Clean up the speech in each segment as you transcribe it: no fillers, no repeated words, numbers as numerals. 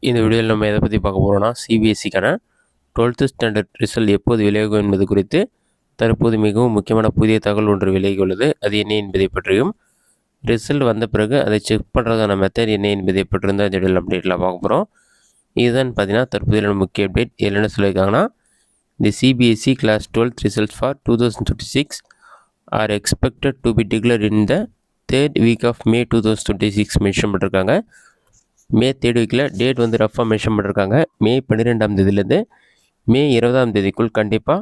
இந்த வீடியோவில் நம்ம எதை பற்றி பார்க்க போகிறோம்னா சிபிஎஸ்சிக்கான 12th ஸ்டாண்டர்ட் ரிசல்ட் எப்போது வெளியாகும் என்பது குறித்து தற்போது மிகவும் முக்கியமான புதிய தகவல் ஒன்று விலகியுள்ளது. அது என்ன என்பதை பற்றியும் ரிசல்ட் வந்த பிறகு அதை செக் பண்ணுறதான மெத்தட் என்ன என்பதை பற்றியும் தான் இந்த வீடியோவில் அப்டேட்டில் பார்க்க போகிறோம். இதுதான் பார்த்தீங்கன்னா தற்போதைய முக்கிய அப்டேட். இதில் என்ன சொல்லியிருக்காங்கன்னா, the CBSE class 12th results for 2026 are expected to be declared in the 3rd week of May 2026 mention பண்ணியிருக்காங்க. மே 3rd வீக்கில் டேட் வந்து ரஃபாக மென்ஷன் பண்ணியிருக்காங்க. மே 12ஆம் தேதியிலேருந்து மே 20ஆம் தேதிக்குள் கண்டிப்பாக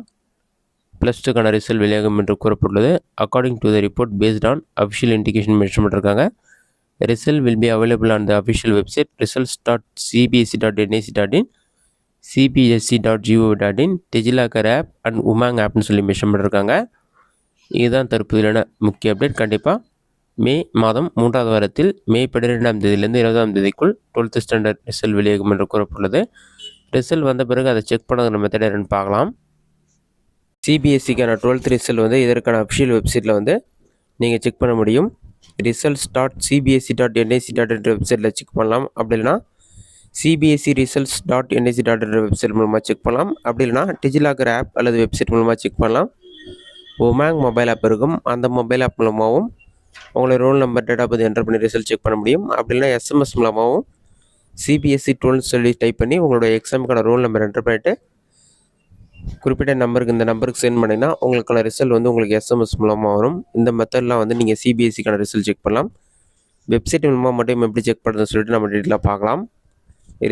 +2க்கான ரிசல்ட் வெளியாகும் என்று கூறப்பட்டுள்ளது. According to the report based on official indication mention பண்ணியிருக்காங்க. Result will be available on the official website results.cbsc.nic.in, cbsc.go.in, DigiLocker app and Umang ஆப்னு சொல்லி மென்ஷன் பண்ணியிருக்காங்க. இதுதான் தற்போதையான முக்கிய அப்டேட். கண்டிப்பாக மே மாதம் 3வது வாரத்தில் மே 12ஆம் தேதியிலேருந்து 20ஆம் தேதிக்குள் 12th ஸ்டாண்டர்ட் ரிசல்ட் வெளியாகும் என்று கூறப்பட்டுள்ளது. ரிசல்ட் வந்த பிறகு அதை செக் பண்ணுற மெத்தட் என்னன்னு பார்க்கலாம். சிபிஎஸ்சிக்கான 12th ரிசல்ட் வந்து இதற்கான அஃபிஷியல் வெப்சைட்டில் வந்து நீங்கள் செக் பண்ண முடியும். results.cbsc.nic.in வெப்சைட்டில் செக் பண்ணலாம். அப்படி இல்லைனா சிபிஎஸ்சி results.nic.in வெப்சைட் மூலமாக செக் பண்ணலாம். அப்படி இல்லைனா டிஜிலாக்கர் ஆப் அல்லது வெப்சைட் மூலமாக செக் பண்ணலாம். உமாங் மொபைல் ஆப் இருக்கும். அந்த மொபைல் ஆப் மூலமாகவும் உங்களுடைய roll number, date of birth enter பண்ணி ரிசல்ட் செக் பண்ண முடியும். அப்படி இல்லைனா எஸ்எம்எஸ் மூலமாகவும் சிபிஎஸ்சி 12 சொல்லி டைப் பண்ணி உங்களுடைய எக்ஸாமுக்கான ரோல் நம்பர் என்டர் பண்ணிவிட்டு குறிப்பிட்ட நம்பருக்கு இந்த நம்பருக்கு சென்ட் பண்ணிங்கன்னா உங்களுக்கான ரிசல்ட் வந்து உங்களுக்கு எஸ்எம்எஸ் மூலமாக வரும். இந்த மெத்தட்லாம் வந்து நீங்கள் சிபிஎஸ்சிக்கான ரிசல்ட் செக் பண்ணலாம். வெப்சைட் மூலமாக மட்டும் எப்படி செக் பண்ணுறதுன்னு சொல்லிட்டு நம்ம டீட்டெயிலாக பார்க்கலாம்.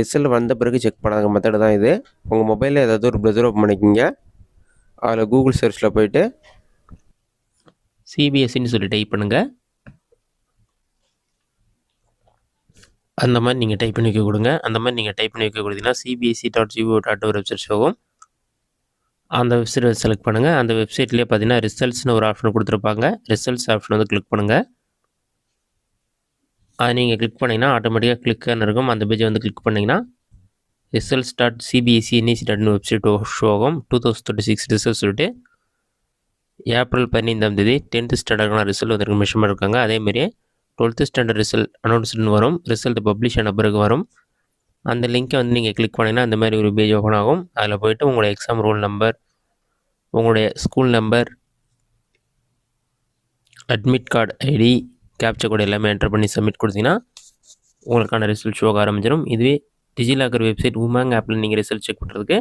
ரிசல்ட் வந்த பிறகு செக் பண்ணாத மெத்தட் தான் இது. உங்கள் மொபைலில் ஏதாவது ஒரு ப்ரௌசர் ஓப்பன் பண்ணிக்கிங்க. அதில் கூகுள் சர்ச்சில் போய்ட்டு சிபிஎஸ்சின்னு சொல்லி டைப் பண்ணுங்கள். அந்த மாதிரி நீங்கள் டைப் பண்ணி வைக்க கொடுங்க. அந்த மாதிரி நீங்கள் டைப் பண்ணி வைக்க கொடுத்தீங்கன்னா cbsc.go.in வெப்சைட் ஆகும். அந்த வெப்சைட்டை செலக்ட் பண்ணுங்கள். அந்த வெப்சைட்லேயே பார்த்தீங்கன்னா ரிசல்ட்ஸ்னு ஒரு ஆப்ஷன் கொடுத்துருப்பாங்க. ரிசல்ட்ஸ் ஆப்ஷன் வந்து கிளிக் பண்ணுங்கள். அதை நீங்கள் கிளிக் பண்ணிங்கன்னா ஆட்டோமேட்டிக்காக கிளிக்குன்னு இருக்கும். அந்த பேஜை வந்து கிளிக் பண்ணிங்கன்னா results.cbsc.nic.in வெப்சைட் ஷோ ஆகும். 2026 ரிசல்ட் சொல்லிட்டு ஏப்ரல் 15ஆம் தேதி 10th ஸ்டாண்டர்டான ரிசல்ட் வந்து மென்ஷன் பண்ணியிருக்காங்க. அதேமாதிரி 12th ஸ்டாண்டர்ட் ரிசல்ட் அனௌன்ஸ்மெண்ட் வரும். ரிசல்ட் பப்ளிஷ் ஆன பிறகு வரும். அந்த லிங்க்கை வந்து நீங்கள் கிளிக் பண்ணிங்கன்னா அந்த மாதிரி ஒரு பேஜ் ஓப்பன் ஆகும். அதில் போய்ட்டு உங்களுடைய எக்ஸாம் ரோல் நம்பர், உங்களுடைய school number, admit card ID, captcha code எல்லாமே என்டர் பண்ணி சப்மிட் கொடுத்தீங்கன்னா உங்களுக்கான ரிசல்ட் ஷோ ஆரம்பிச்சிடும். இதுவே டிஜிலாக்கர் வெப்சைட் உமாங் ஆப்பில் நீங்கள் ரிசல்ட் செக் பண்ணுறதுக்கு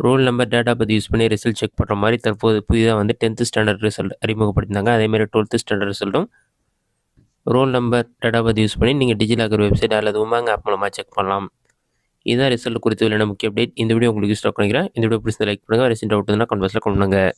ரோல் நம்பர், டேட்டா பற்றி யூஸ் பண்ணி ரிசல்ட் செக் பண்ணுற மாதிரி தற்போது புதிதாக வந்து 10th ஸ்டாண்டர்ட் ரிசல்ட் அறிமுகப்படுத்தினாங்க. அதேமாதிரி 12th ஸ்டாண்டர்ட் ரிசல்ட்டும் ரோல் நம்பர், டேட்டா பற்றி யூஸ் பண்ணி நீங்கள் டிஜிலாக்கர் வெப்சைட் அல்லது உமாங் ஆப் மூலமாக செக் பண்ணலாம். இதுதான் ரிசல்ட் குறித்து வெளியான முக்கிய அப்டேட். இந்த வீடியோ உங்களுக்கு யூஸ் பண்ணிக்கிறேன். இந்த வீடியோ பிடிச்சதை லைக் பண்ணுங்கள். ரெசின் டவுட் இருந்தால் கமெண்ட் பாக்ஸில் கமெண்ட் பண்ணுங்கள்.